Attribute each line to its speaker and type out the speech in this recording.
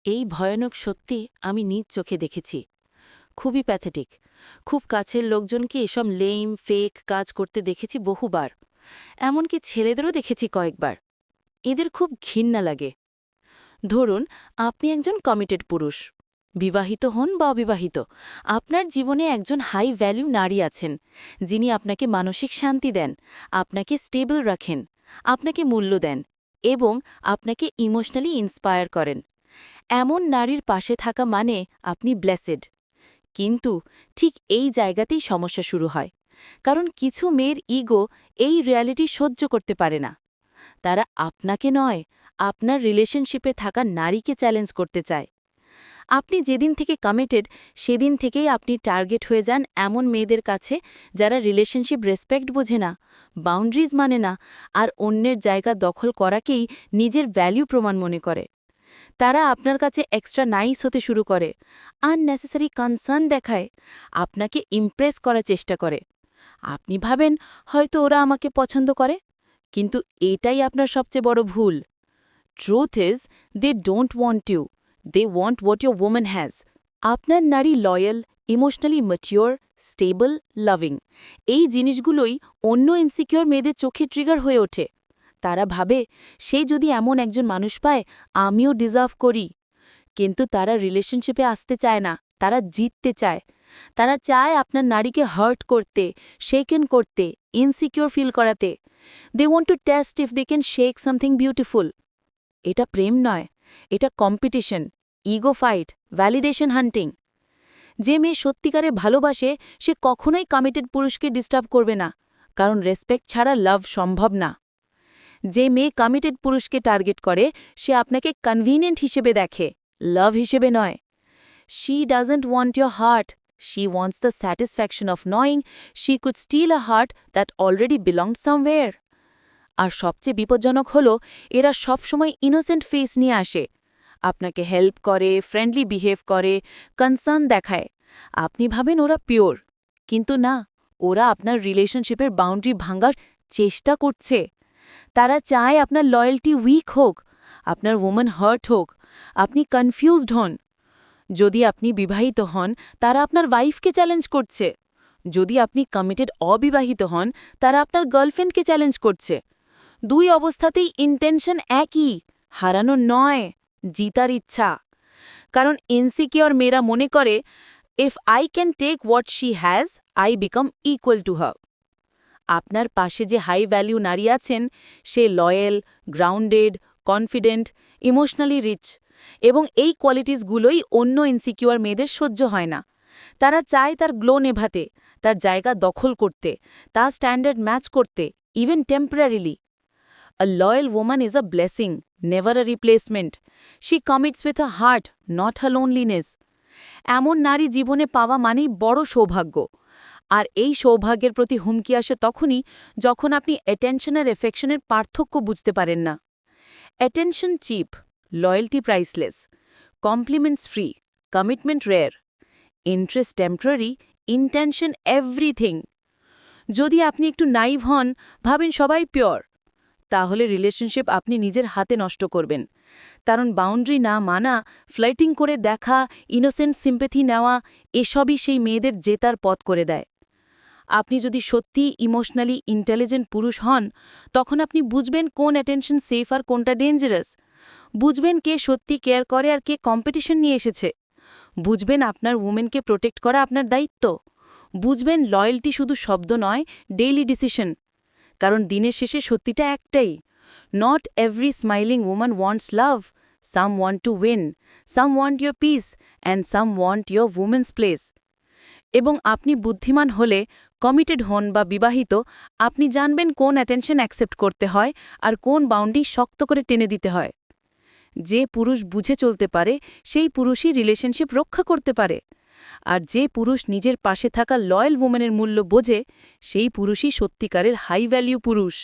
Speaker 1: এই ভয়ানক সত্যি আমি নিজ চোখে দেখেছি। খুবই প্যাথেটিক। খুব কাছের লোকজনকে এসব লেম ফেক কাজ করতে দেখেছি বহুবার। এমনকি ছেলেদেরও দেখেছি কয়েকবার। এদের খুব ঘৃণা লাগে। ধরুন, আপনি একজন কমিটেড পুরুষ। বিবাহিত হন বা অবিবাহিত, আপনার জীবনে একজন হাই ভ্যালু নারী আছেন, যিনি আপনাকে মানসিক শান্তি দেন, আপনাকে স্টেবল রাখেন, আপনাকে মূল্য দেন এবং আপনাকে ইমোশনালি ইন্সপায়ার করেন। এমন নারীর পাশে থাকা মানে আপনি ব্লেসেড। কিন্তু ঠিক এই জায়গাতেই সমস্যা শুরু হয়, কারণ কিছু মেয়ের ইগো এই রিয়ালিটি সহ্য করতে পারে না। তারা আপনাকে নয়, আপনার রিলেশনশিপে থাকা নারীকে চ্যালেঞ্জ করতে চায়। আপনি যেদিন থেকে কমিটেড, সেদিন থেকেই আপনি টার্গেট হয়ে যান এমন মেয়েদের কাছে যারা রিলেশনশিপ রেসপেক্ট বোঝে না, বাউন্ডারিজ মানে না, আর অন্যের জায়গা দখল করাকেই নিজের ভ্যালু প্রমাণ মনে করে। তারা আপনার কাছে এক্সট্রা নাইস হতে শুরু করে, আননেসেসারি কনসার্ন দেখায়, আপনাকে ইমপ্রেস করার চেষ্টা করে। আপনি ভাবেন হয়তো ওরা আমাকে পছন্দ করে, কিন্তু এটাই আপনার সবচেয়ে বড় ভুল। Truth is, they don't want you, they want what your woman has. আপনার নারী loyal, emotionally mature, stable, loving. এই জিনিসগুলোই অন্য ইনসিকিউর মেয়েদের চোখে ট্রিগার হয়ে ওঠে। তারা ভাবে, সে যদি এমন একজন মানুষ পায়, আমিও ডিজার্ভ করি। কিন্তু তারা রিলেশনশিপে আসতে চায় না, তারা জিততে চায়। তারা চায় আপনার নারীকে হার্ট করতে, শেকেন করতে, ইনসিকিউর ফিল করাতে। They want to test if they can shake something beautiful. এটা প্রেম নয়, এটা competition, ego fight, validation hunting. যে মেয়ে সত্যিকারে ভালোবাসে, সে কখনোই কমিটেড পুরুষকে ডিস্টার্ব করবে না, কারণ রেসপেক্ট ছাড়া লাভ সম্ভব না। যে মেয়ে কমিটেড পুরুষকে টার্গেট করে, সে আপনাকে কনভিনিয়েন্ট হিসেবে দেখে, লাভ হিসেবে নয়। She doesn't want your heart, she wants the satisfaction of knowing she could steal a heart that already belonged somewhere. আর সবচেয়ে বিপজ্জনক হল, এরা সবসময় ইনোসেন্ট ফেস নিয়ে আসে। আপনাকে হেল্প করে, ফ্রেন্ডলি বিহেভ করে, কনসার্ন দেখায়। আপনি ভাবেন ওরা পিওর, কিন্তু না, ওরা আপনার রিলেশনশিপের বাউন্ডারি ভাঙার চেষ্টা করছে। তারা চায় আপনার লয়্যালটি উইক হোক, আপনার ওম্যান হার্ট হোক, আপনি কনফিউজড হন। যদি আপনি বিবাহিত হন, তারা আপনার ওয়াইফকে চ্যালেঞ্জ করছে। যদি আপনি কমিটেড অবিবাহিত হন, তারা আপনার গার্লফ্রেন্ডকে চ্যালেঞ্জ করছে। দুই অবস্থাতেই ইন্টেনশন একই, হারানো নয়, জিতার ইচ্ছা। কারণ ইনসিকিওর মেয়েরা মনে করে, if I can take what she has, I become equal to her. আপনার পাশে যে হাই ভ্যালিউ নারী আছেন, সে loyal, grounded, confident, emotionally rich, এবং এই কোয়ালিটিসগুলোই অন্য ইনসিকিউর মেয়েদের সহ্য হয় না। তারা চায় তার গ্লো নেভাতে, তার জায়গা দখল করতে, তার স্ট্যান্ডার্ড ম্যাচ করতে, even temporarily. A loyal woman is a blessing, never a replacement. She commits with her heart, not her loneliness. এমন নারী জীবনে পাওয়া মানেই বড় সৌভাগ্য। আর এই সৌভাগ্যের প্রতি হুমকি আসে তখনই, যখন আপনি অ্যাটেনশন আর এফেকশনের পার্থক্য বুঝতে পারেন না। Attention cheap, loyalty priceless, compliments free, commitment rare, interest temporary, intention everything. যদি আপনি একটু নাইভ হন, ভাবেন সবাই পিওর, তাহলে রিলেশনশিপ আপনি নিজের হাতে নষ্ট করবেন। কারণ বাউন্ডারি না মানা, ফ্লার্টিং করে দেখা, ইনোসেন্ট সিম্প্যাথি নেওয়া, এসবই সেই মেয়েদের জেতার পথ করে দেয়। আপনি যদি সত্যিই ইমোশনালি ইন্টেলিজেন্ট পুরুষ হন, তখন আপনি বুঝবেন কোন অ্যাটেনশন সেফ আর কোনটা ডেঞ্জারাস। বুঝবেন কে সত্যি কেয়ার করে আর কে কম্পিটিশন নিয়ে এসেছে। বুঝবেন আপনার উমেনকে প্রোটেক্ট করা আপনার দায়িত্ব। বুঝবেন লয়্যালটি শুধু শব্দ নয়, ডেইলি ডিসিশন। কারণ দিনের শেষে সত্যিটা একটাই, not every smiling woman wants love, some want to win, some want your piece, and some want your women's place. এবং আপনি বুদ্ধিমান হলে, কমিটেড হন বা বিবাহিত, আপনি জানবেন কোন অ্যাটেনশন অ্যাকসেপ্ট করতে হয় আর কোন বাউন্ডারি শক্ত করে টেনে দিতে হয়। যে পুরুষ বুঝে চলতে পারে, সেই পুরুষই রিলেশনশিপ রক্ষা করতে পারে। আর যে পুরুষ নিজের পাশে থাকা লয়াল ওম্যানের মূল্য বোঝে, সেই পুরুষই সত্যিকারের হাই ভ্যালিউ পুরুষ।